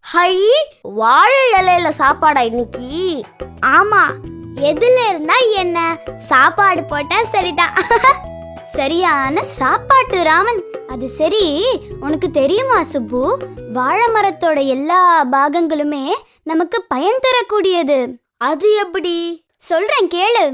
High, வாழை இலையில சாப்பாடா இன்னைக்கு? ஆமா, எதுல இருந்தா என்ன, சாப்பாடு போட்டா சரிதான். சரியான சாப்பாட்டு ராமன். அது சரி, உனக்கு தெரியுமா சுப்பு, வாழை மரத்தோட எல்லா பாகங்களுமே நமக்கு பயன் தரக்கூடியது. அது எப்படி? சொல்றேன் கேளு.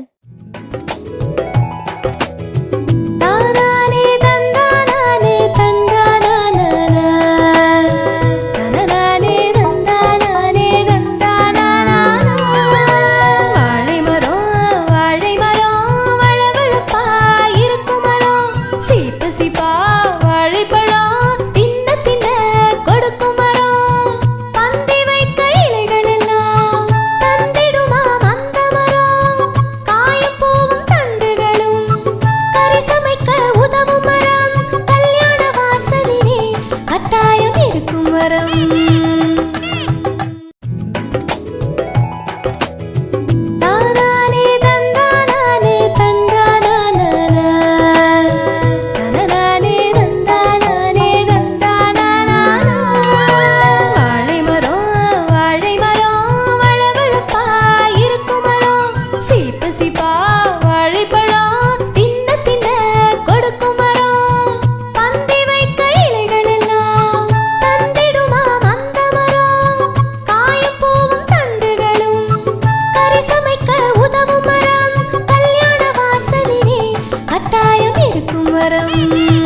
மரம்